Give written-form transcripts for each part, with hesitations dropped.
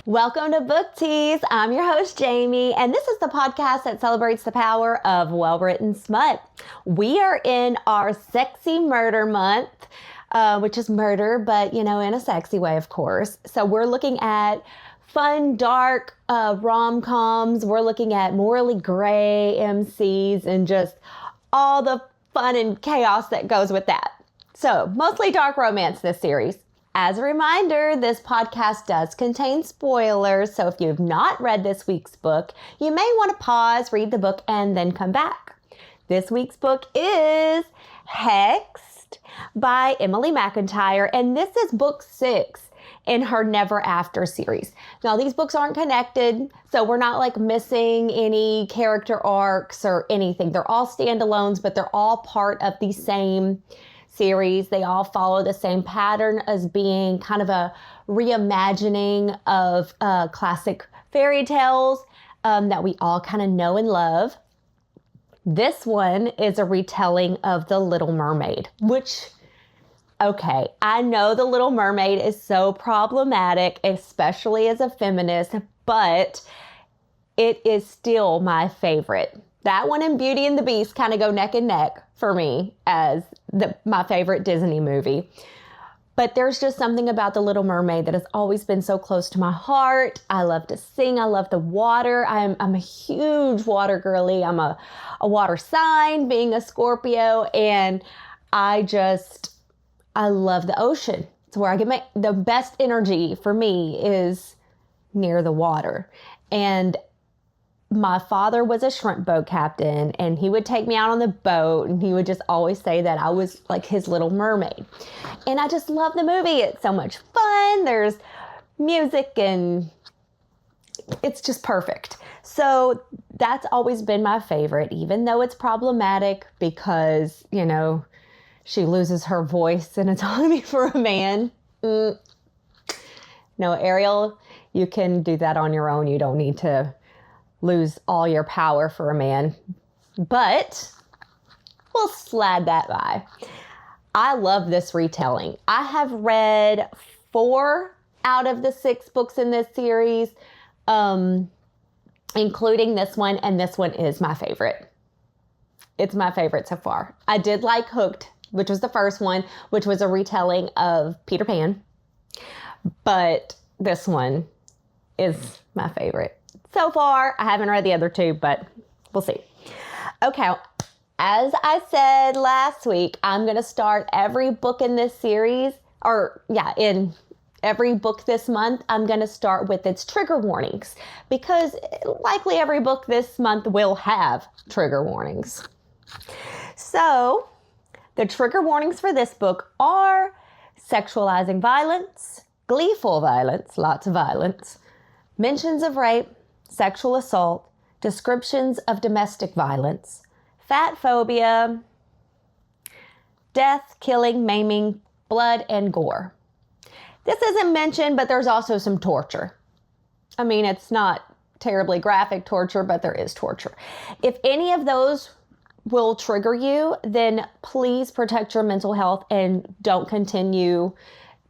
Welcome to Book Tease. I'm your host, Jamie, and this is the podcast that celebrates the power of well-written smut. We are in our sexy murder month, which is murder, but, in a sexy way, of course. So we're looking at fun, dark rom-coms. We're looking at morally gray MCs and just all the fun and chaos that goes with that. So mostly dark romance this series. As a reminder, this podcast does contain spoilers, so if you have not read this week's book, you may want to pause, read the book, and then come back. This week's book is Hexed by Emily McIntire, and this is book 6 in her Never After series. Now, these books aren't connected, so we're not missing any character arcs or anything. They're all standalones, but they're all part of the same series. They all follow the same pattern as being kind of a reimagining of classic fairy tales that we all kind of know and love. This one is a retelling of The Little Mermaid, which, okay, I know The Little Mermaid is so problematic, especially as a feminist, but it is still my favorite. That one and Beauty and the Beast kind of go neck and neck for me as my favorite Disney movie. But there's just something about The Little Mermaid that has always been so close to my heart. I love to sing. I love the water. I'm a huge water girly. I'm a water sign, being a Scorpio, and I love the ocean. It's where I get the best energy for me is near the water. And my father was a shrimp boat captain, and he would take me out on the boat, and he would just always say that I was like his little mermaid. And I just love the movie. It's so much fun. There's music, and it's just perfect. So that's always been my favorite, even though it's problematic because, she loses her voice in autonomy for a man. No, Ariel, you can do that on your own. You don't need to lose all your power for a man, but we'll slide that by. I love this retelling. I have read 4 out of the 6 books in this series, including this one, and this one is my favorite. It's my favorite so far. I did like Hooked, which was the first one, which was a retelling of Peter Pan, but this one is my favorite. So far, I haven't read the other 2, but we'll see. Okay, as I said last week, I'm going to start every book in this series, in every book this month, I'm going to start with its trigger warnings, because likely every book this month will have trigger warnings. So, the trigger warnings for this book are sexualizing violence, gleeful violence, lots of violence, mentions of rape, sexual assault, descriptions of domestic violence, fat phobia, death, killing, maiming, blood, and gore. This isn't mentioned, but there's also some torture. I mean, it's not terribly graphic torture, but there is torture. If any of those will trigger you, then please protect your mental health and don't continue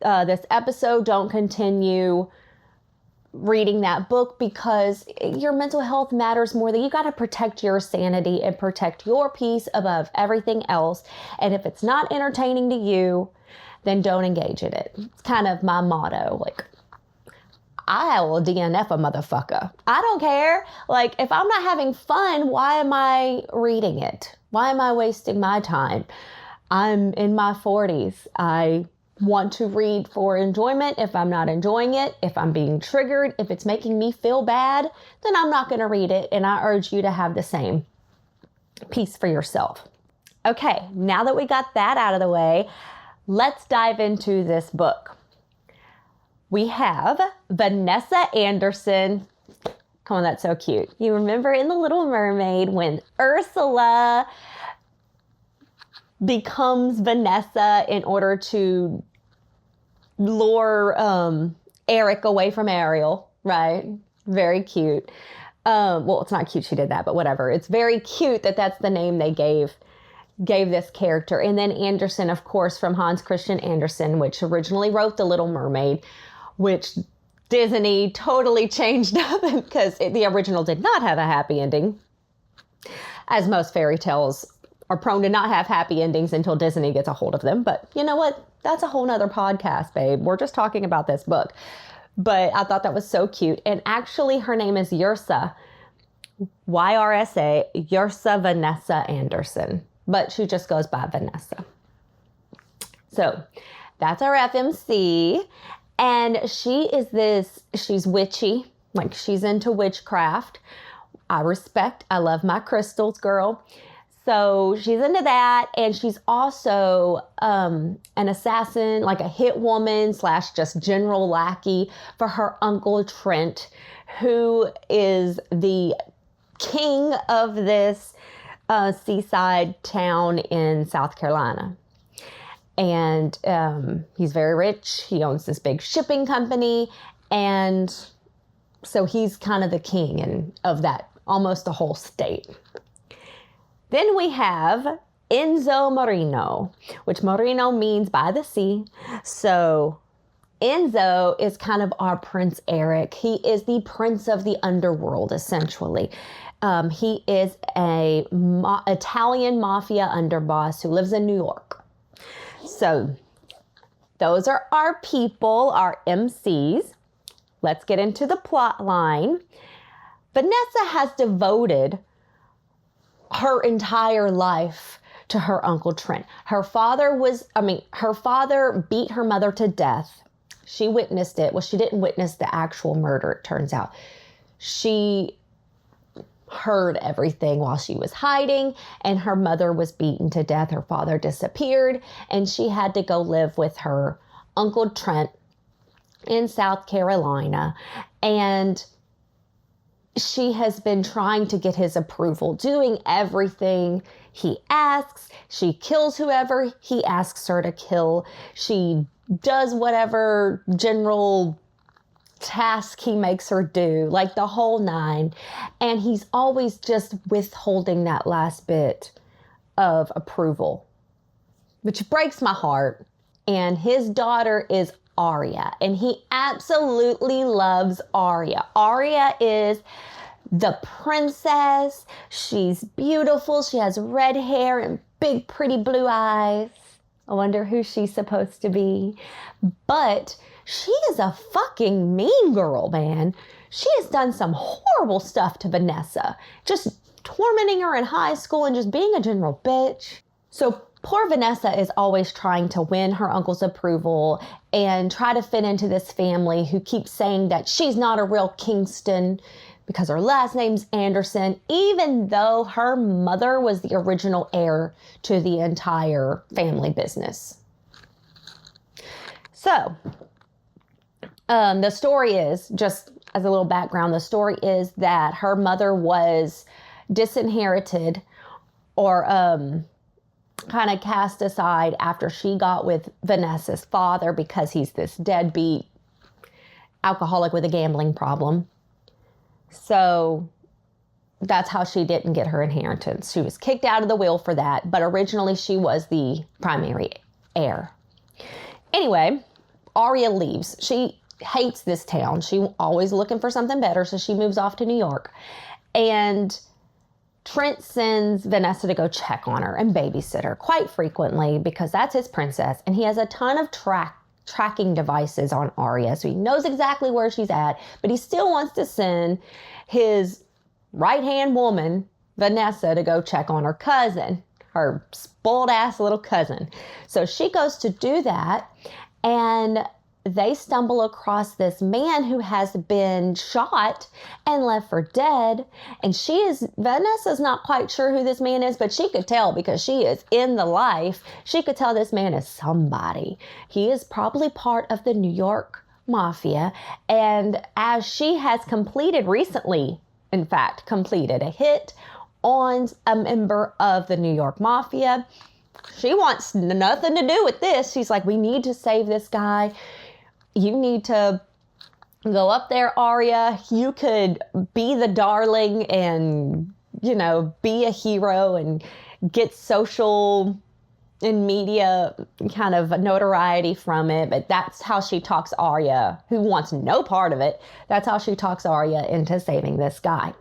this episode. Don't continue reading that book, because your mental health matters more. That you got to protect your sanity and protect your peace above everything else. And if it's not entertaining to you, then don't engage in it. It's kind of my motto. I will DNF a motherfucker. I don't care. If I'm not having fun, why am I reading it? Why am I wasting my time? I'm in my 40s. I want to read for enjoyment. If I'm not enjoying it, if I'm being triggered, if it's making me feel bad, then I'm not going to read it. And I urge you to have the same peace for yourself. Okay, now that we got that out of the way, let's dive into this book. We have Vanessa Anderson. Come on, that's so cute. You remember in The Little Mermaid when Ursula becomes Vanessa in order to lure Eric away from Ariel, right? Very cute. Well, it's not cute she did that, but whatever. It's very cute that that's the name they gave this character. And then Anderson, of course, from Hans Christian Andersen, which originally wrote The Little Mermaid, which Disney totally changed up because the original did not have a happy ending, as most fairy tales are prone to not have happy endings until Disney gets a hold of them. But you know what? That's a whole nother podcast, babe. We're just talking about this book. But I thought that was so cute. And actually, her name is Yrsa, Y-R-S-A, Yrsa Vanessa Anderson. But she just goes by Vanessa. So that's our FMC. And she's witchy, like she's into witchcraft. I love my crystals, girl. So she's into that. And she's also an assassin, like a hit woman / just general lackey for her uncle Trent, who is the king of this seaside town in South Carolina. And he's very rich. He owns this big shipping company. And so he's kind of the king of that, almost the whole state. Then we have Enzo Marino, which Marino means by the sea. So Enzo is kind of our Prince Eric. He is the prince of the underworld, essentially. He is a Italian mafia underboss who lives in New York. So those are our people, our MCs. Let's get into the plot line. Vanessa has devoted her entire life to her Uncle Trent. Her father beat her mother to death. She witnessed it. Well, she didn't witness the actual murder, it turns out. She heard everything while she was hiding, and her mother was beaten to death. Her father disappeared, and she had to go live with her Uncle Trent in South Carolina. And she has been trying to get his approval, doing everything he asks. She kills whoever he asks her to kill. She does whatever general task he makes her do, like the whole nine. And he's always just withholding that last bit of approval, which breaks my heart. And his daughter is Aria, and he absolutely loves Aria. Aria is the princess. She's beautiful. She has red hair and big, pretty blue eyes. I wonder who she's supposed to be. But she is a fucking mean girl, man. She has done some horrible stuff to Vanessa, just tormenting her in high school and just being a general bitch. So poor Vanessa is always trying to win her uncle's approval and try to fit into this family who keeps saying that she's not a real Kingston because her last name's Anderson, even though her mother was the original heir to the entire family business. So the story is, just as a little background, the story is that her mother was disinherited or kind of cast aside after she got with Vanessa's father because he's this deadbeat alcoholic with a gambling problem. So that's how she didn't get her inheritance. She was kicked out of the will for that, but originally she was the primary heir. Anyway, Aria leaves. She hates this town. She's always looking for something better, so she moves off to New York. And Trent sends Vanessa to go check on her and babysit her quite frequently because that's his princess. And he has a ton of tracking devices on Aria, so he knows exactly where she's at, but he still wants to send his right-hand woman, Vanessa, to go check on her cousin, her spoiled ass little cousin. So she goes to do that, and they stumble across this man who has been shot and left for dead. And Vanessa's not quite sure who this man is, but she could tell because she is in the life. She could tell this man is somebody. He is probably part of the New York Mafia. And as she has recently completed a hit on a member of the New York Mafia, she wants nothing to do with this. She's like, we need to save this guy. You need to go up there, Aria. You could be the darling and, be a hero and get social and media kind of notoriety from it, but that's how she talks Arya, who wants no part of it. That's how she talks Arya into saving this guy,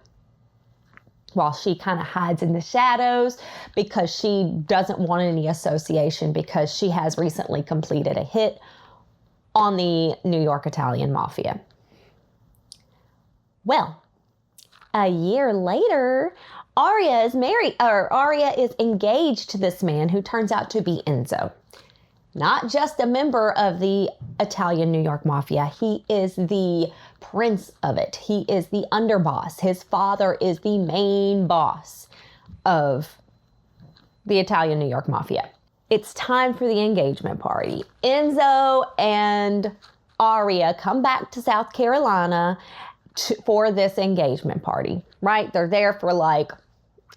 while she kind of hides in the shadows because she doesn't want any association, because she has recently completed a hit on the New York Italian Mafia. Well, a year later, Arya is engaged to this man who turns out to be Enzo. Not just a member of the Italian New York Mafia, he is the prince of it. He is the underboss. His father is the main boss of the Italian New York Mafia. It's time for the engagement party. Enzo and Arya come back to South Carolina for this engagement party, right? They're there for like,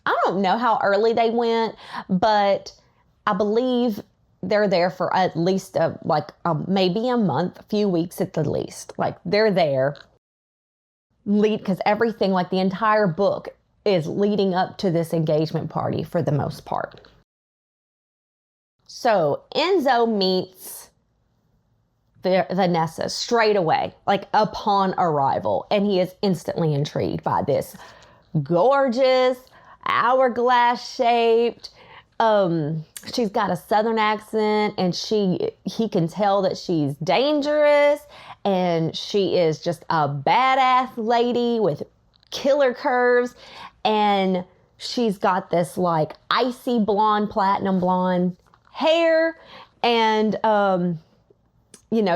I don't know how early they went, but I believe they're there for at least maybe a month, a few weeks at the least. Like they're there because everything, like the entire book is leading up to this engagement party for the most part. So Enzo meets Vanessa straight away, like upon arrival, and he is instantly intrigued by this gorgeous, hourglass shaped, she's got a southern accent, and he can tell that she's dangerous, and she is just a badass lady with killer curves, and she's got this like icy blonde, platinum blonde hair, and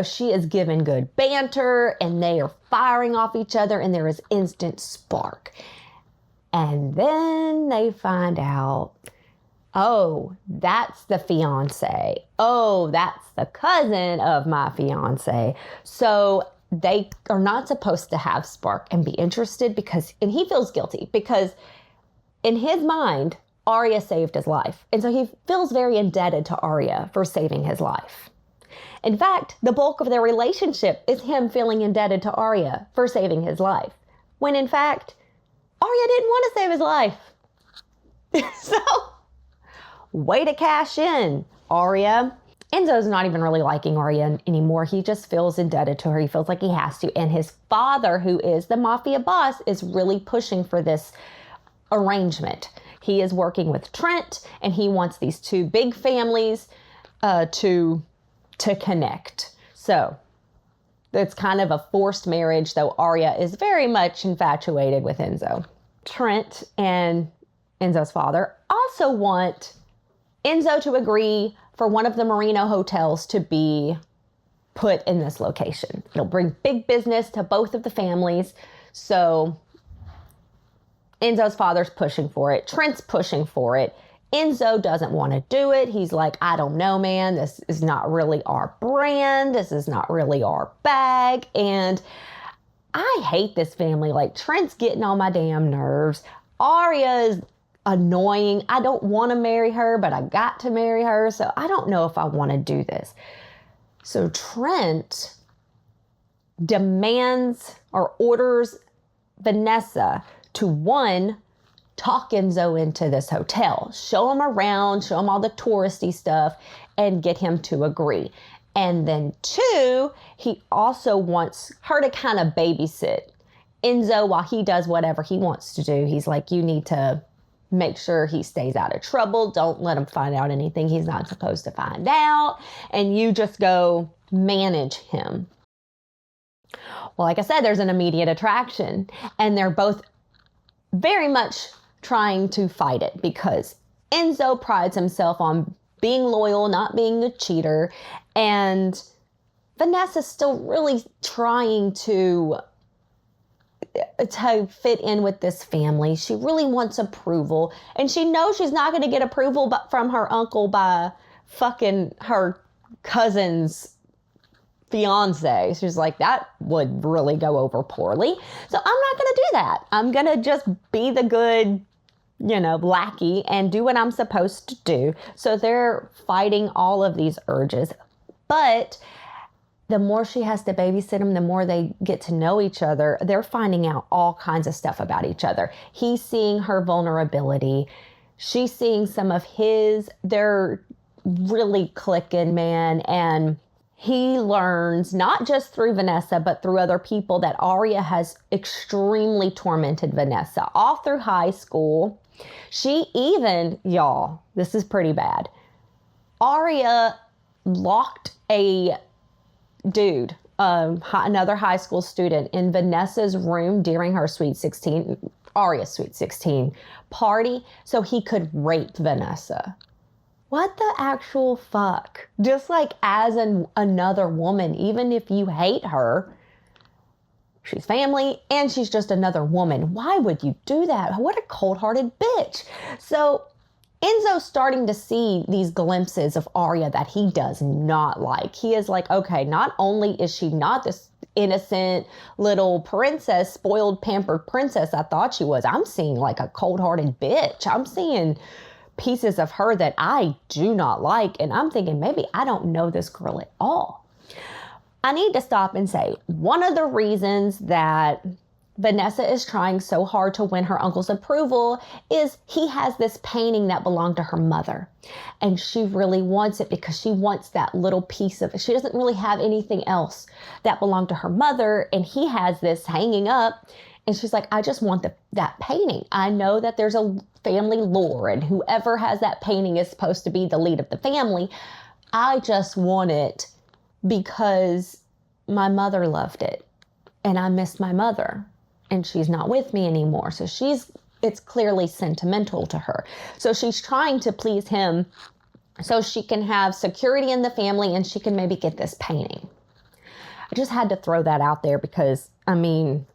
she is given good banter, and they are firing off each other, and there is instant spark. And then they find out, oh, that's the fiance. Oh, that's the cousin of my fiance. So they are not supposed to have spark and be interested and he feels guilty because in his mind, Arya saved his life. And so he feels very indebted to Arya for saving his life. In fact, the bulk of their relationship is him feeling indebted to Arya for saving his life, when in fact, Arya didn't want to save his life. So, way to cash in, Arya. Enzo's not even really liking Arya anymore. He just feels indebted to her. He feels like he has to. And his father, who is the mafia boss, is really pushing for this arrangement. He is working with Trent, and he wants these two big families to connect. So it's kind of a forced marriage, though Arya is very much infatuated with Enzo. Trent and Enzo's father also want Enzo to agree for one of the Marino hotels to be put in this location. It'll bring big business to both of the families. So Enzo's father's pushing for it. Trent's pushing for it. Enzo doesn't want to do it. He's like, I don't know, man. This is not really our brand. This is not really our bag. And I hate this family. Like, Trent's getting on my damn nerves. Arya is annoying. I don't want to marry her, but I got to marry her. So I don't know if I want to do this. So Trent demands or orders Vanessa to, one, talk Enzo into this hotel, show him around, show him all the touristy stuff, and get him to agree. And then two, he also wants her to kind of babysit Enzo while he does whatever he wants to do. He's like, you need to make sure he stays out of trouble. Don't let him find out anything he's not supposed to find out. And you just go manage him. Well, like I said, there's an immediate attraction, and they're both very much trying to fight it because Enzo prides himself on being loyal, not being a cheater, and Vanessa's still really trying to fit in with this family. She really wants approval, and she knows she's not going to get approval from her uncle by fucking her cousin's fiance. She's like, that would really go over poorly. So I'm not going to do that. I'm going to just be the good, lackey and do what I'm supposed to do. So they're fighting all of these urges. But the more she has to babysit him, the more they get to know each other. They're finding out all kinds of stuff about each other. He's seeing her vulnerability. She's seeing some of his. They're really clicking, man. And he learns, not just through Vanessa, but through other people, that Aria has extremely tormented Vanessa all through high school. She even, y'all, this is pretty bad. Aria locked a dude, another high school student, in Vanessa's room during her Aria's Sweet 16 party so he could rape Vanessa. What the actual fuck? Just like as another woman, even if you hate her, she's family and she's just another woman. Why would you do that? What a cold-hearted bitch. So Enzo's starting to see these glimpses of Aria that he does not like. He is like, okay, not only is she not this innocent little princess, spoiled, pampered princess I thought she was, I'm seeing like a cold-hearted bitch. I'm seeing pieces of her that I do not like. And I'm thinking, maybe I don't know this girl at all. I need to stop and say, one of the reasons that Vanessa is trying so hard to win her uncle's approval is he has this painting that belonged to her mother. And she really wants it because she wants that little piece of it. She doesn't really have anything else that belonged to her mother. And he has this hanging up. And she's like, I just want that painting. I know that there's a family lore and whoever has that painting is supposed to be the lead of the family. I just want it because my mother loved it and I miss my mother and she's not with me anymore. So it's clearly sentimental to her. So she's trying to please him so she can have security in the family and she can maybe get this painting. I just had to throw that out there because, I mean,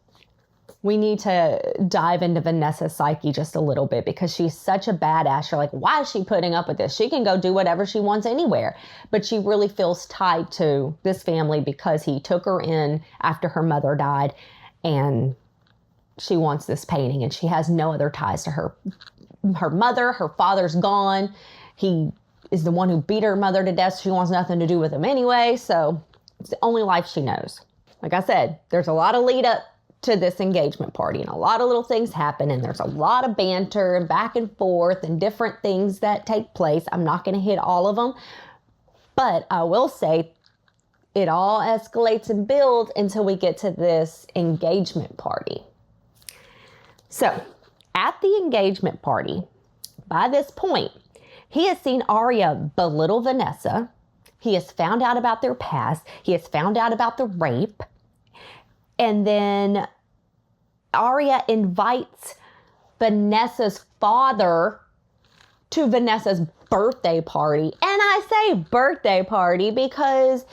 we need to dive into Vanessa's psyche just a little bit because she's such a badass. You're like, why is she putting up with this? She can go do whatever she wants anywhere. But she really feels tied to this family because he took her in after her mother died and she wants this painting and she has no other ties to her mother. Her father's gone. He is the one who beat her mother to death. She wants nothing to do with him anyway. So it's the only life she knows. Like I said, there's a lot of lead up to this engagement party and a lot of little things happen and there's a lot of banter and back and forth and different things that take place. I'm not going to hit all of them, but I will say it all escalates and builds until we get to this engagement party. So at the engagement party, by this point, he has seen Aria belittle Vanessa. He has found out about their past. He has found out about the rape. And then Aria invites Vanessa's father to Vanessa's birthday party. And I say birthday party because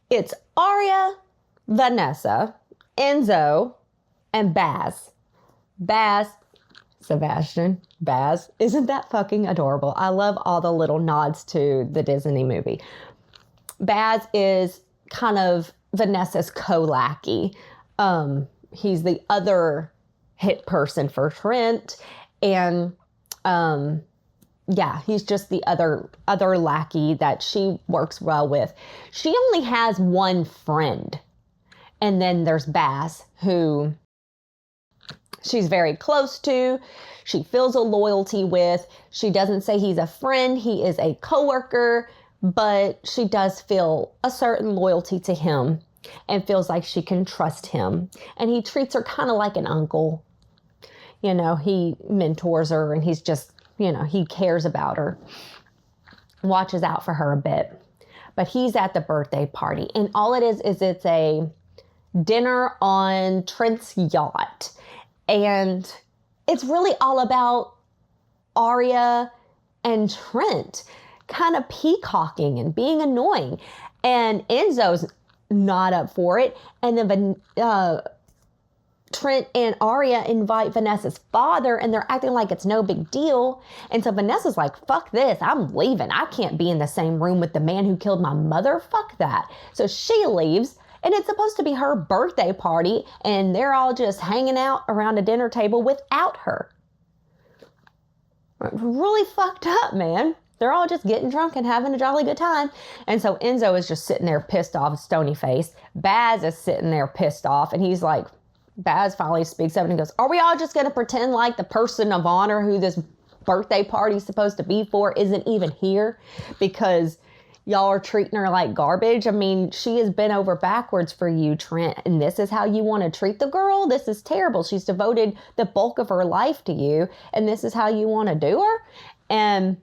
it's Aria, Vanessa, Enzo, and Baz. Sebastian, Baz. Isn't that fucking adorable? I love all the little nods to the Disney movie. Baz is kind of Vanessa's co-lackey. He's the other hit person for Trent. And he's just the other lackey that she works well with. She only has one friend. And then there's Baz, who she's very close to. She feels a loyalty with. She doesn't say he's a friend. He is a coworker. But she does feel a certain loyalty to him and feels like she can trust him. And he treats her kind of like an uncle. You know, he mentors her and he's just, he cares about her, watches out for her a bit. But he's at the birthday party and all it is it's a dinner on Trent's yacht. And it's really all about Aria and Trent kind of peacocking and being annoying. And Enzo's not up for it. And then Trent and Aria invite Vanessa's father and they're acting like it's no big deal. And so Vanessa's like, fuck this, I'm leaving. I can't be in the same room with the man who killed my mother. Fuck that. So she leaves and it's supposed to be her birthday party and they're all just hanging out around a dinner table without her. Really fucked up, man. They're all just getting drunk and having a jolly good time. And so Enzo is just sitting there pissed off, stony faced. Baz is sitting there pissed off. And he's like, Baz finally speaks up and he goes, are we all just going to pretend like the person of honor who this birthday party's supposed to be for isn't even here because y'all are treating her like garbage. I mean, she has been over backwards for you, Trent, and this is how you want to treat the girl? This is terrible. She's devoted the bulk of her life to you, and this is how you want to do her? And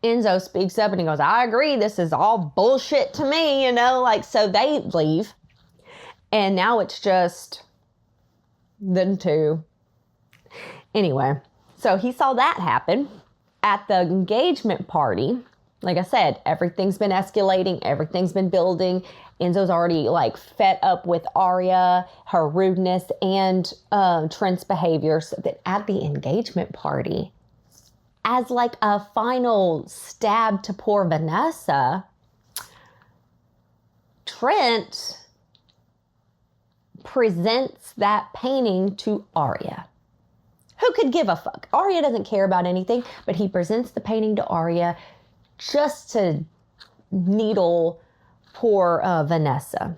Enzo speaks up and he goes, I agree. This is all bullshit to me, you know, like, so they leave. And now it's just them two. Anyway, so he saw that happen at the engagement party. Like I said, everything's been escalating. Everything's been building. Enzo's already like fed up with Aria, her rudeness, and Trent's behavior. So that at the engagement party, as like a final stab to poor Vanessa, Trent presents that painting to Aria. Who could give a fuck? Aria doesn't care about anything, but he presents the painting to Aria just to needle poor Vanessa.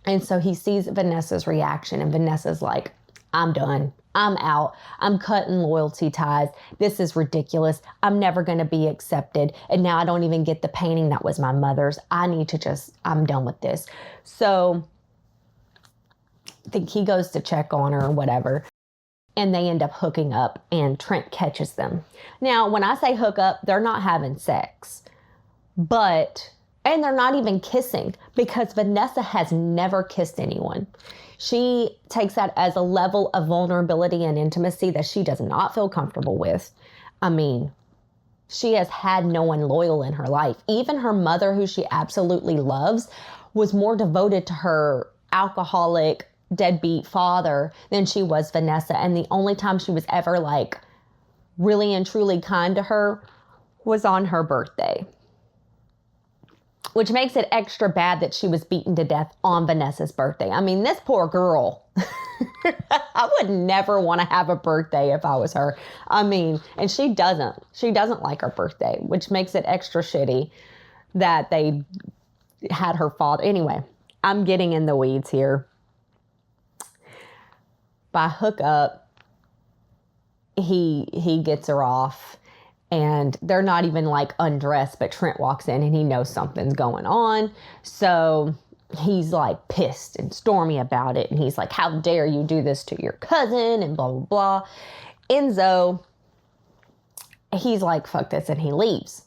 And so he sees Vanessa's reaction, and Vanessa's like, I'm done. I'm out. I'm cutting loyalty ties. This is ridiculous. I'm never going to be accepted. And now I don't even get the painting that was my mother's. I'm done with this. So I think he goes to check on her or whatever. And they end up hooking up, and Trent catches them. Now, when I say hook up, they're not having sex. And they're not even kissing, because Vanessa has never kissed anyone. She takes that as a level of vulnerability and intimacy that she does not feel comfortable with. I mean, she has had no one loyal in her life. Even her mother, who she absolutely loves, was more devoted to her alcoholic, deadbeat father than she was Vanessa. And the only time she was ever like really and truly kind to her was on her birthday. Which makes it extra bad that she was beaten to death on Vanessa's birthday. I mean, this poor girl. I would never want to have a birthday if I was her. I mean, and she doesn't. She doesn't like her birthday, which makes it extra shitty that they had her father. Anyway, I'm getting in the weeds here. By hookup, he gets her off. And they're not even like undressed, but Trent walks in and he knows something's going on. So he's like pissed and stormy about it. And he's like, how dare you do this to your cousin, and blah, blah, blah. Enzo, he's like, fuck this. And he leaves.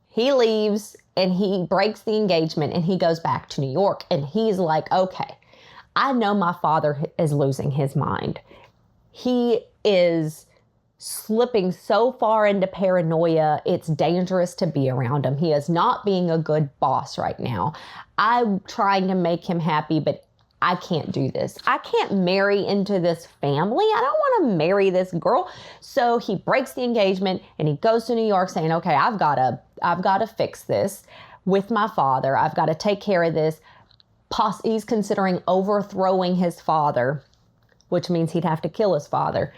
He leaves and he breaks the engagement and he goes back to New York. And he's like, okay, I know my father is losing his mind. He is slipping so far into paranoia, it's dangerous to be around him. He is not being a good boss right now. I'm trying to make him happy, but I can't do this. I can't marry into this family. I don't want to marry this girl. So he breaks the engagement and he goes to New York saying, okay, I've got to fix this with my father. I've got to take care of this. He's considering overthrowing his father, which means he'd have to kill his father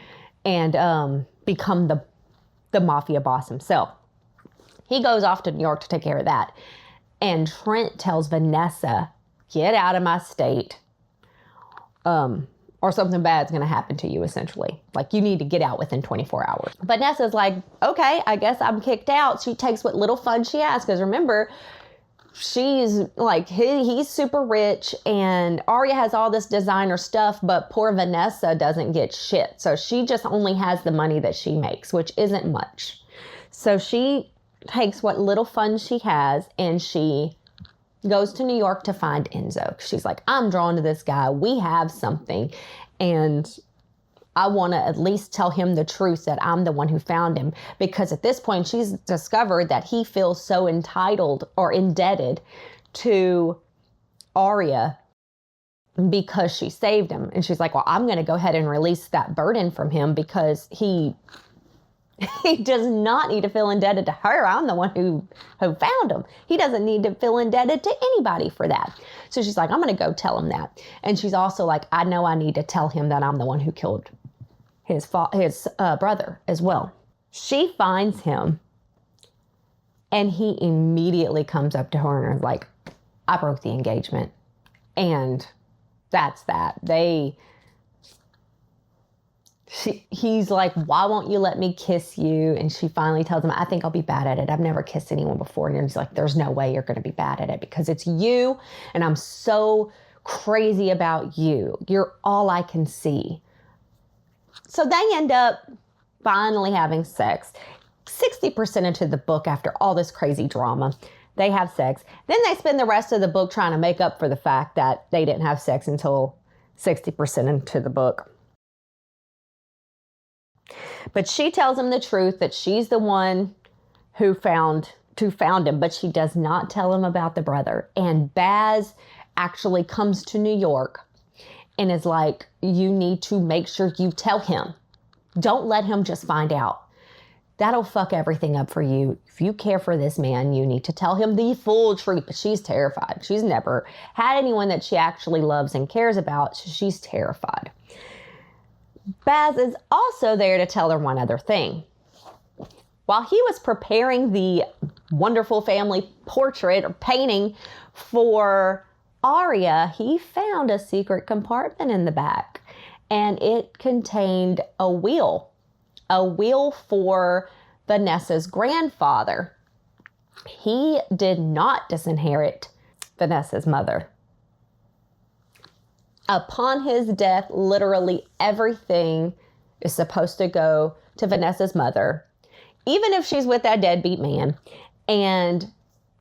and become the mafia boss himself. He goes off to New York to take care of that. And Trent tells Vanessa, get out of my state, or something bad's going to happen to you, essentially. Like, you need to get out within 24 hours. Vanessa's like, okay, I guess I'm kicked out. She takes what little fun she has, because remember, she's like, he's super rich and Aria has all this designer stuff, but poor Vanessa doesn't get shit. So she just only has the money that she makes, which isn't much. So she takes what little fun she has and she goes to New York to find Enzo. She's like, I'm drawn to this guy. We have something. And I want to at least tell him the truth that I'm the one who found him, because at this point she's discovered that he feels so entitled or indebted to Aria because she saved him. And she's like, well, I'm going to go ahead and release that burden from him because he does not need to feel indebted to her. I'm the one who found him. He doesn't need to feel indebted to anybody for that. So she's like, I'm going to go tell him that. And she's also like, I know I need to tell him that I'm the one who killed his brother as well. She finds him and he immediately comes up to her and is like, I broke the engagement. And that's that. He's like, why won't you let me kiss you? And she finally tells him, I think I'll be bad at it. I've never kissed anyone before. And he's like, there's no way you're going to be bad at it because it's you. And I'm so crazy about you. You're all I can see. So they end up finally having sex. 60% into the book, after all this crazy drama, they have sex. Then they spend the rest of the book trying to make up for the fact that they didn't have sex until 60% into the book. But she tells him the truth that she's the one who found him, but she does not tell him about the brother. And Baz actually comes to New York and is like, you need to make sure you tell him. Don't let him just find out. That'll fuck everything up for you. If you care for this man, you need to tell him the full truth. But she's terrified. She's never had anyone that she actually loves and cares about. So she's terrified. Baz is also there to tell her one other thing. While he was preparing the wonderful family portrait or painting for Aria, he found a secret compartment in the back, and it contained a will for Vanessa's grandfather. He did not disinherit Vanessa's mother. Upon his death, literally everything is supposed to go to Vanessa's mother, even if she's with that deadbeat man. And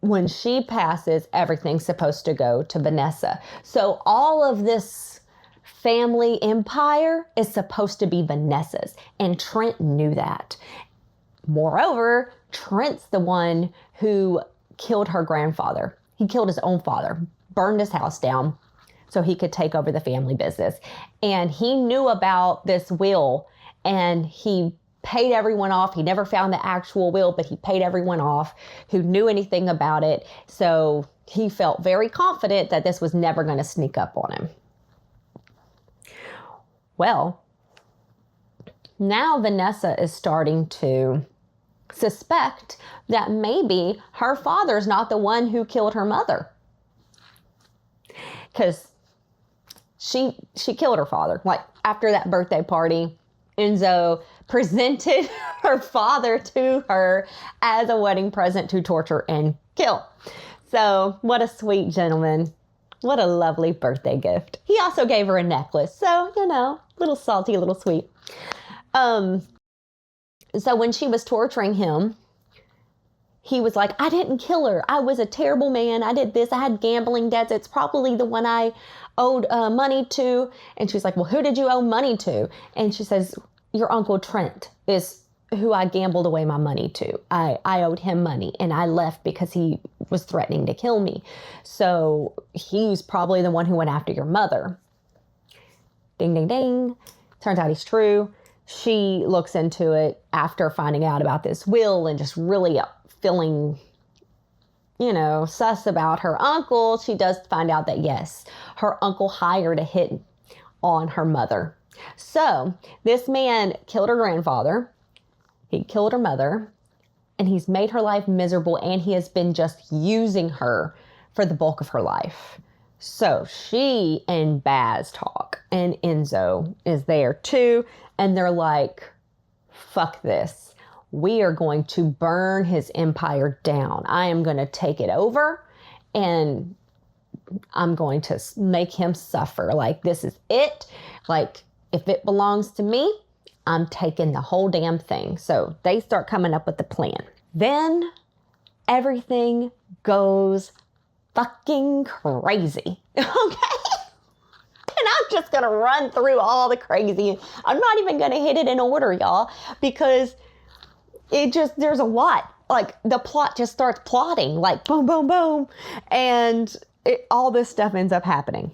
when she passes, everything's supposed to go to Vanessa. So all of this family empire is supposed to be Vanessa's. And Trent knew that. Moreover, Trent's the one who killed her grandfather. He killed his own father, burned his house down, so he could take over the family business. And he knew about this will, and he paid everyone off. He never found the actual will, but he paid everyone off who knew anything about it. So he felt very confident that this was never going to sneak up on him. Well, now Vanessa is starting to suspect that maybe her father's not the one who killed her mother. Because she killed her father. Like, after that birthday party, Enzo presented her father to her as a wedding present to torture and kill. So what a sweet gentleman. What a lovely birthday gift. He also gave her a necklace. So, little salty, little sweet. So when she was torturing him, he was like, I didn't kill her. I was a terrible man. I did this. I had gambling debts. It's probably the one I owed money to. And she's like, well, who did you owe money to? And she says, your Uncle Trent is who I gambled away my money to. I owed him money, and I left because he was threatening to kill me. So he's probably the one who went after your mother. Ding, ding, ding. Turns out he's true. She looks into it after finding out about this will and just really feeling, sus about her uncle. She does find out that, yes, her uncle hired a hit on her mother. So this man killed her grandfather. He killed her mother, and he's made her life miserable, and he has been just using her for the bulk of her life. So she and Baz talk, and Enzo is there too, and they're like, fuck this. We are going to burn his empire down. I am going to take it over, and I'm going to make him suffer. Like, this is it. Like, if it belongs to me, I'm taking the whole damn thing. So they start coming up with the plan. Then everything goes fucking crazy. Okay? And I'm just going to run through all the crazy. I'm not even going to hit it in order, y'all, because there's a lot. Like, the plot just starts plotting, like boom, boom, boom. And all this stuff ends up happening.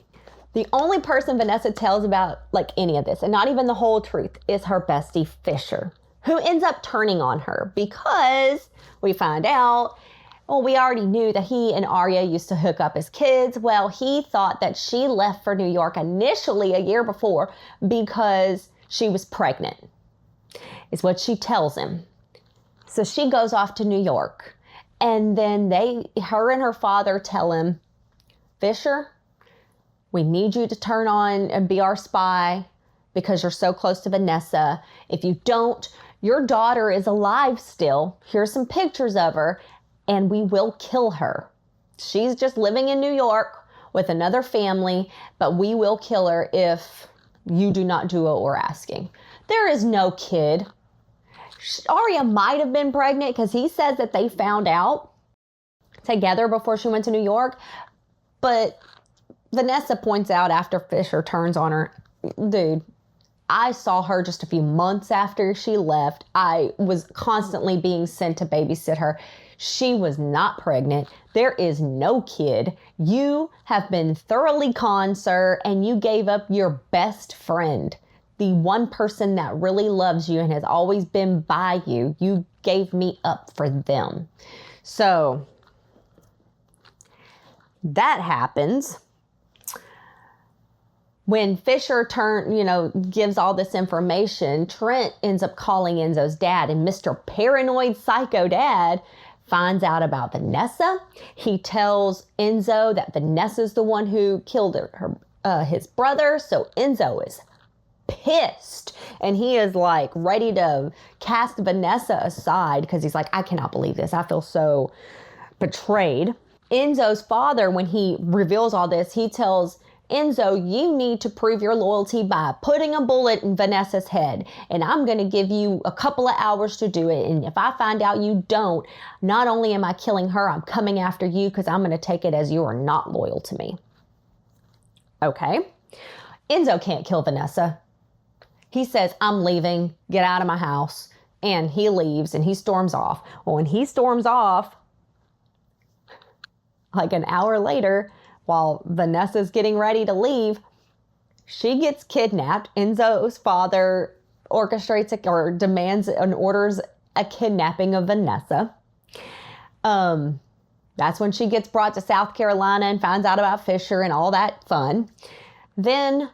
The only person Vanessa tells about like any of this, and not even the whole truth, is her bestie Fisher, who ends up turning on her because we find out, well, we already knew that he and Aria used to hook up as kids. Well, he thought that she left for New York initially a year before because she was pregnant, is what she tells him. So she goes off to New York, and then her and her father tell him, Fisher, we need you to turn on and be our spy because you're so close to Vanessa. If you don't, your daughter is alive still. Here's some pictures of her, and we will kill her. She's just living in New York with another family, but we will kill her if you do not do what we're asking. There is no kid. Arya might have been pregnant because he says that they found out together before she went to New York. But Vanessa points out after Fisher turns on her, dude, I saw her just a few months after she left. I was constantly being sent to babysit her. She was not pregnant. There is no kid. You have been thoroughly conned, sir, and you gave up your best friend. The one person that really loves you and has always been by you. You gave me up for them. So that happens. When Fisher gives all this information, Trent ends up calling Enzo's dad, and Mr. Paranoid Psycho Dad finds out about Vanessa. He tells Enzo that Vanessa's the one who killed his brother. So Enzo is pissed, and he is like ready to cast Vanessa aside because he's like, I cannot believe this. I feel so betrayed. Enzo's father, when he reveals all this, he tells Enzo, you need to prove your loyalty by putting a bullet in Vanessa's head, and I'm going to give you a couple of hours to do it. And if I find out you don't, not only am I killing her, I'm coming after you because I'm going to take it as you are not loyal to me. Okay. Enzo can't kill Vanessa. He says, I'm leaving, get out of my house. And he leaves and he storms off. Well, when he storms off, like an hour later, while Vanessa's getting ready to leave, she gets kidnapped. Enzo's father orchestrates or demands and orders a kidnapping of Vanessa. That's when she gets brought to South Carolina and finds out about Fisher and all that fun. Then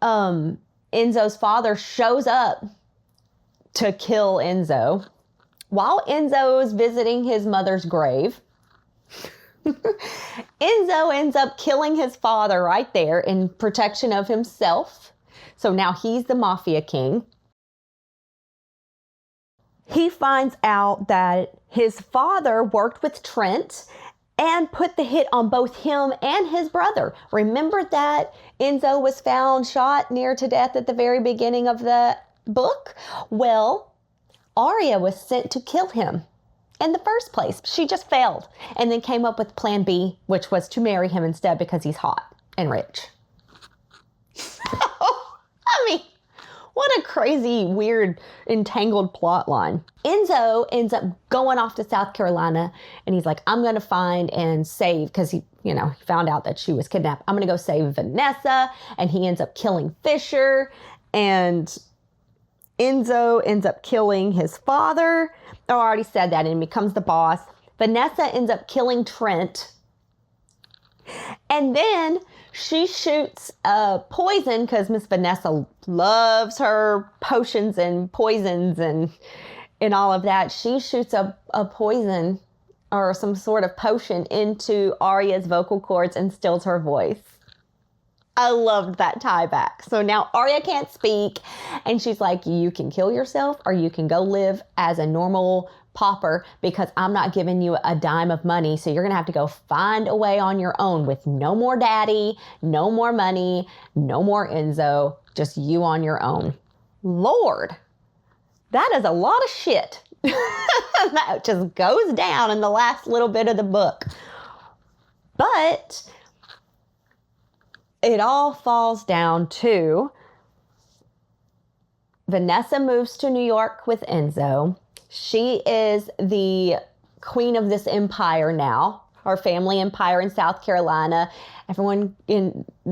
Enzo's father shows up to kill Enzo while Enzo's visiting his mother's grave. Enzo ends up killing his father right there in protection of himself. So now he's the mafia king. He finds out that his father worked with Trent and put the hit on both him and his brother. Remember that Enzo was found shot near to death at the very beginning of the book? Well, Arya was sent to kill him. In the first place, she just failed and then came up with plan B, which was to marry him instead because he's hot and rich. I mean, what a crazy, weird, entangled plot line. Enzo ends up going off to South Carolina and he's like, I'm going to find and save, because he found out that she was kidnapped. I'm going to go save Vanessa, and he ends up killing Fisher, and Enzo ends up killing his father. Oh, I already said that, and becomes the boss. Vanessa ends up killing Trent. And then she shoots poison, because Miss Vanessa loves her potions and poisons and all of that. She shoots a poison or some sort of potion into Arya's vocal cords and steals her voice. I loved that tie back. So now Arya can't speak, and she's like, you can kill yourself or you can go live as a normal pauper, because I'm not giving you a dime of money. So you're going to have to go find a way on your own with no more daddy, no more money, no more Enzo, just you on your own. Lord, that is a lot of shit. That just goes down in the last little bit of the book. But it all falls down to Vanessa moves to New York with Enzo. She is the queen of this empire now, our family empire in South Carolina. Everyone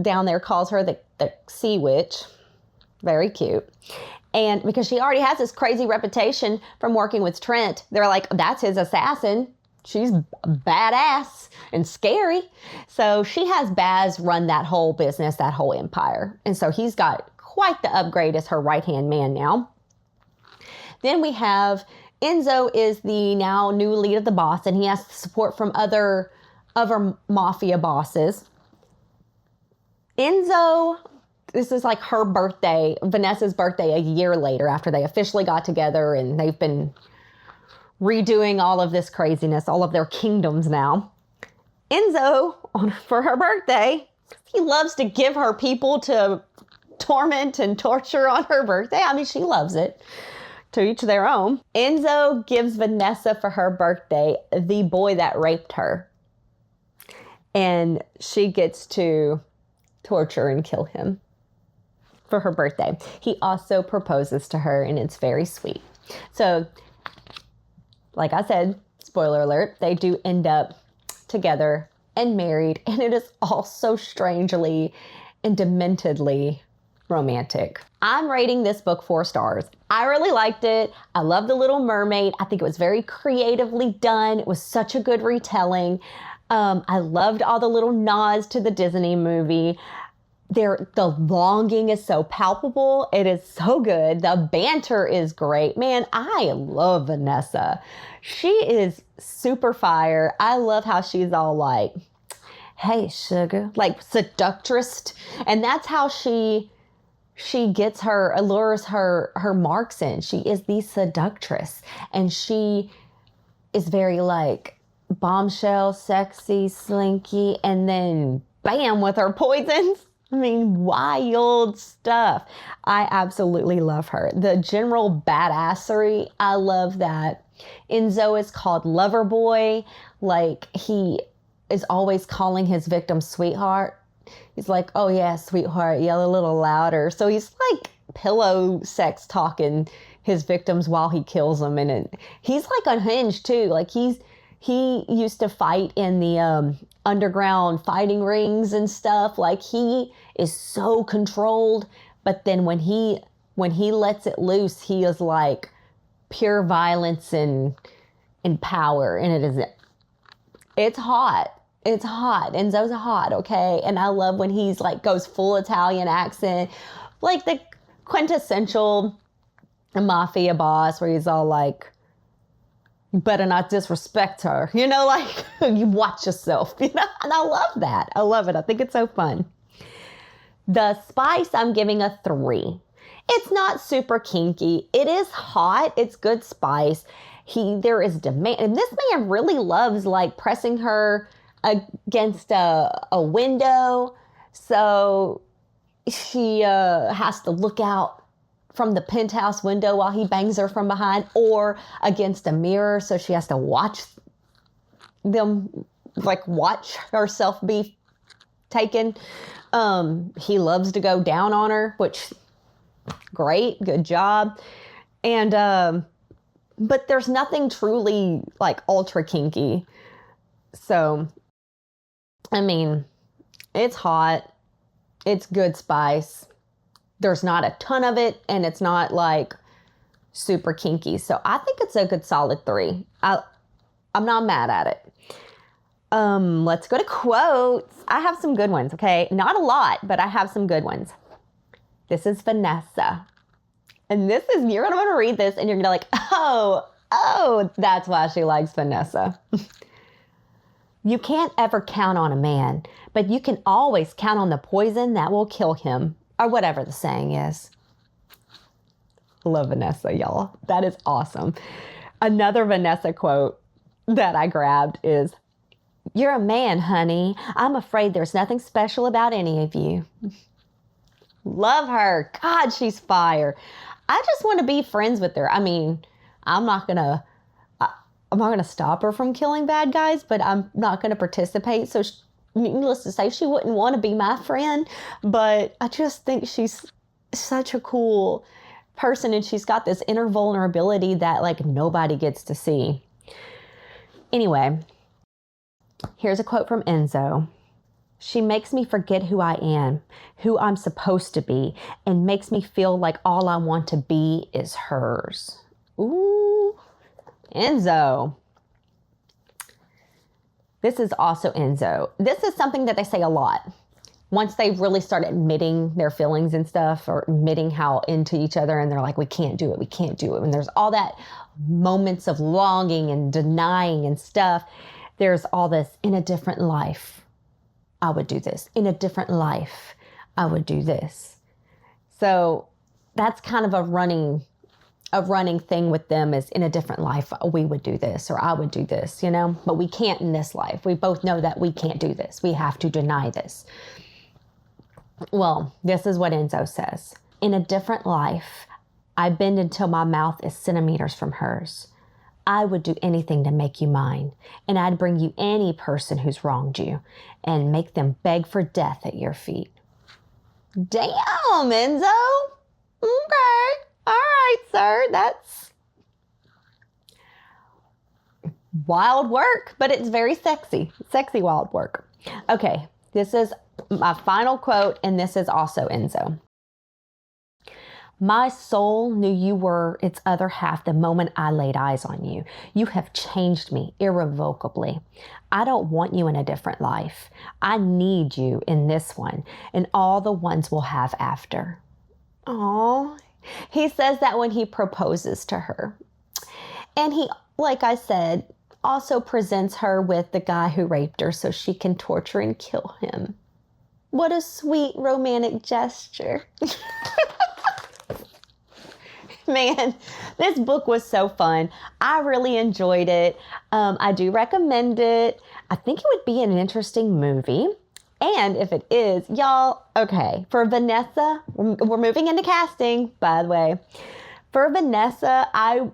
down there calls her the Sea Witch. Very cute. And because she already has this crazy reputation from working with Trent, they're like, that's his assassin. She's badass and scary. So she has Baz run that whole business, that whole empire. And so he's got quite the upgrade as her right-hand man now. Then we have Enzo is the now new lead of the boss, and he has support from other mafia bosses. Enzo, this is like her birthday, Vanessa's birthday, a year later after they officially got together, and they've been redoing all of this craziness, all of their kingdoms now. Enzo, for her birthday, he loves to give her people to torment and torture on her birthday. I mean, she loves it. To each their own. Enzo gives Vanessa for her birthday the boy that raped her. And she gets to torture and kill him for her birthday. He also proposes to her, and it's very sweet. So, like I said, spoiler alert, they do end up together and married, and it is all so strangely and dementedly romantic. I'm rating this book 4 stars. I really liked it. I love The Little Mermaid. I think it was very creatively done. It was such a good retelling. I loved all the little nods to the Disney movie. The longing is so palpable. It is so good. The banter is great. Man, I love Vanessa. She is super fire. I love how she's all like, hey, sugar, like seductress. And that's how she allures her marks in. She is the seductress. And she is very like bombshell, sexy, slinky, and then bam with her poisons. I mean, wild stuff. I absolutely love her. The general badassery, I love that. Enzo is called Lover Boy. Like, he is always calling his victim sweetheart. He's like, oh yeah, sweetheart, yell a little louder. So he's like pillow sex talking his victims while he kills them. And he's like unhinged too. Like he used to fight in the underground fighting rings and stuff. Like, he is so controlled. But then when he lets it loose, he is like pure violence and power. And it's hot. It's hot. Enzo's hot, okay? And I love when he's like goes full Italian accent, like the quintessential mafia boss, where he's all like, you better not disrespect her, you know, like you watch yourself, you know? And I love that. I love it. I think it's so fun. The spice, I'm giving a 3. It's not super kinky. It is hot. It's good spice. There is demand. And this man really loves like pressing her against a window, so she has to look out from the penthouse window while he bangs her from behind, or against a mirror, so she has to watch herself be taken. He loves to go down on her, which great, good job. And but there's nothing truly like ultra kinky. So I mean, it's hot. It's good spice. There's not a ton of it, and it's not like super kinky. So I think it's a good solid 3. I'm not mad at it. Let's go to quotes. I have some good ones, okay? Not a lot, but I have some good ones. This is Vanessa. And you're going to read this and you're going to like, oh, that's why she likes Vanessa. You can't ever count on a man, but you can always count on the poison that will kill him, or whatever the saying is. Love Vanessa, y'all. That is awesome. Another Vanessa quote that I grabbed is, you're a man, honey. I'm afraid there's nothing special about any of you. Love her. God, she's fire. I just want to be friends with her. I mean, I'm not going to stop her from killing bad guys, but I'm not going to participate. So needless to say, she wouldn't want to be my friend, but I just think she's such a cool person, and she's got this inner vulnerability that like nobody gets to see. Anyway, here's a quote from Enzo. She makes me forget who I am, who I'm supposed to be, and makes me feel like all I want to be is hers. Ooh, Enzo. This is also Enzo. This is something that they say a lot. Once they really start admitting their feelings and stuff, or admitting how into each other, and they're like, we can't do it. And there's all that moments of longing and denying and stuff. There's all this, in a different life, I would do this. In a different life, I would do this. So that's kind of a running thing with them, is in a different life, we would do this, or I would do this, but we can't in this life. We both know that we can't do this. We have to deny this. Well, this is what Enzo says. In a different life, I bend until my mouth is centimeters from hers. I would do anything to make you mine, and I'd bring you any person who's wronged you and make them beg for death at your feet. Damn, Enzo. Okay. All right, sir. That's wild work, but it's very sexy. Sexy wild work. Okay, this is my final quote, and this is also Enzo. My soul knew you were its other half the moment I laid eyes on you. You have changed me irrevocably. I don't want you in a different life. I need you in this one and all the ones we'll have after. Aww. He says that when he proposes to her. And he, like I said, also presents her with the guy who raped her so she can torture and kill him. What a sweet romantic gesture. Man, this book was so fun. I really enjoyed it. I do recommend it. I think it would be an interesting movie. And if it is, y'all, okay, for Vanessa, we're moving into casting, by the way. For Vanessa, I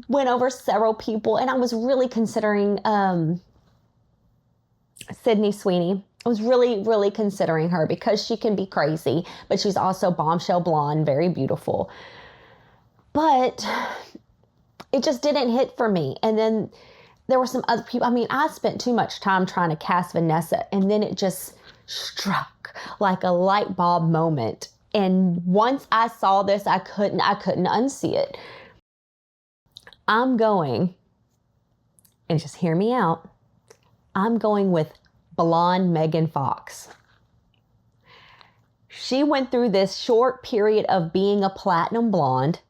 went over several people, and I was really considering Sydney Sweeney. I was really, really considering her because she can be crazy, but she's also bombshell blonde, very beautiful. But it just didn't hit for me. And then there were some other people. I mean, I spent too much time trying to cast Vanessa, and then it just struck like a light bulb moment. And once I saw this, I couldn't unsee it. I'm going, and just hear me out, I'm going with blonde Megan Fox. She went through this short period of being a platinum blonde,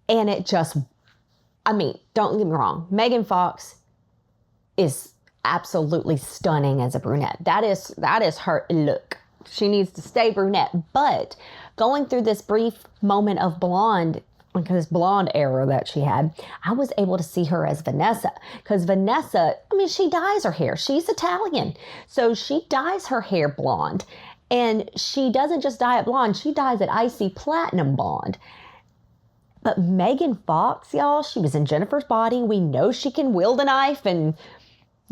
and it just, I mean, don't get me wrong, Megan Fox is absolutely stunning as a brunette. That is her look. She needs to stay brunette, but going through this brief moment of blonde, like this blonde era that she had, I was able to see her as Vanessa, because Vanessa, I mean, she dyes her hair. She's Italian, so she dyes her hair blonde, and she doesn't just dye it blonde, she dyes it icy platinum blonde. But Megan Fox, y'all, she was in Jennifer's Body. We know she can wield a knife and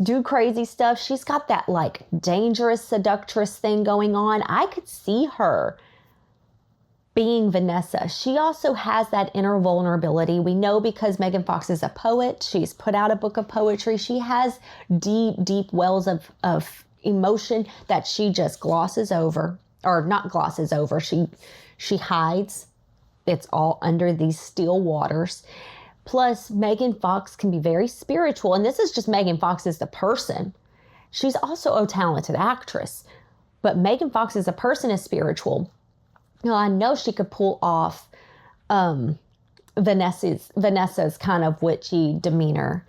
do crazy stuff. She's got that like dangerous seductress thing going on. I could see her being Vanessa. She also has that inner vulnerability. We know because Megan Fox is a poet. She's put out a book of poetry. She has deep, deep wells of emotion that she just glosses over, or not glosses over. She hides. It's all under these still waters. Plus, Megan Fox can be very spiritual. And this is just Megan Fox as the person. She's also a talented actress. But Megan Fox as a person is spiritual. You know, I know she could pull off Vanessa's kind of witchy demeanor.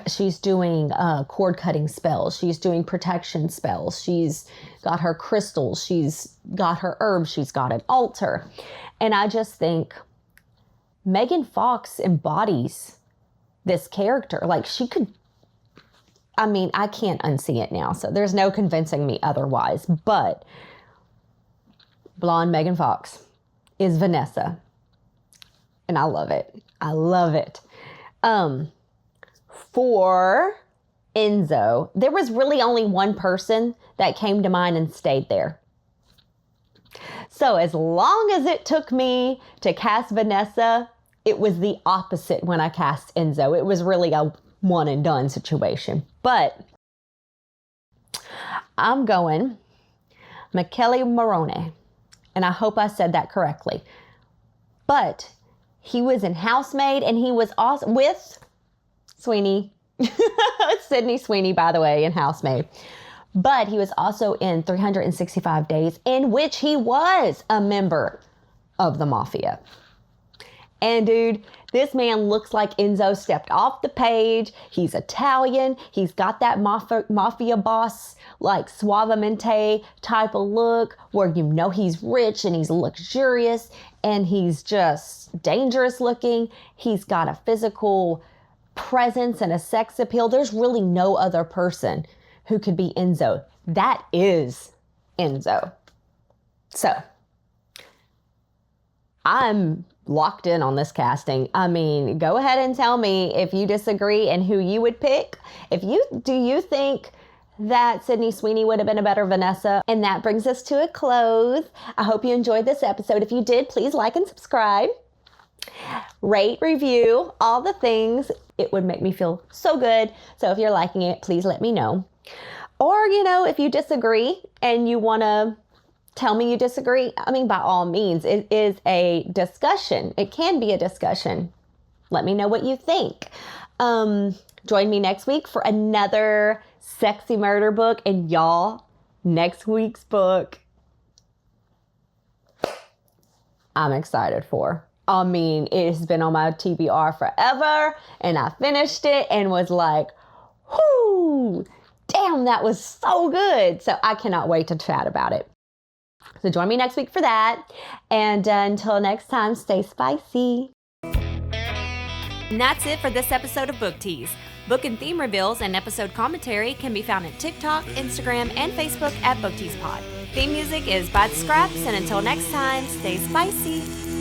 She's doing cord cutting spells. She's doing protection spells. She's got her crystals. She's got her herbs. She's got an altar. And I just think Megan Fox embodies this character. Like she could, I mean, I can't unsee it now. So there's no convincing me otherwise. But blonde Megan Fox is Vanessa. And I love it. I love it. For Enzo, there was really only one person that came to mind and stayed there. So as long as it took me to cast Vanessa, it was the opposite when I cast Enzo. It was really a one and done situation. But I'm going Michele Morrone. And I hope I said that correctly. But he was in Housemaid, and he was also with Sweeney. Sydney Sweeney, by the way, in Housemaid. But he was also in 365 Days, in which he was a member of the mafia. And dude, This man looks like Enzo stepped off the page. He's Italian. He's got that mafia boss, like suavemente type of look where you know he's rich and he's luxurious and he's just dangerous looking. He's got a physical presence and a sex appeal. There's really no other person who could be Enzo. That is Enzo. So I'm locked in on this casting. I mean, go ahead and tell me if you disagree and who you would pick. Do you think that Sydney Sweeney would have been a better Vanessa? And that brings us to a close. I hope you enjoyed this episode. If you did, please like and subscribe. Rate, review, all the things. It would make me feel so good. So if you're liking it, please let me know. Or, if you disagree and you want to tell me you disagree, I mean, by all means, it is a discussion. It can be a discussion. Let me know what you think. Join me next week for another sexy murder book. And y'all, next week's book, I'm excited for. I mean, it has been on my TBR forever, and I finished it and was like, whoo, damn, that was so good. So I cannot wait to chat about it. So join me next week for that. And until next time, stay spicy. And that's it for this episode of Book Tease. Book and theme reveals and episode commentary can be found at TikTok, Instagram, and Facebook at Book Tease Pod. Theme music is by The Scraps, and until next time, stay spicy.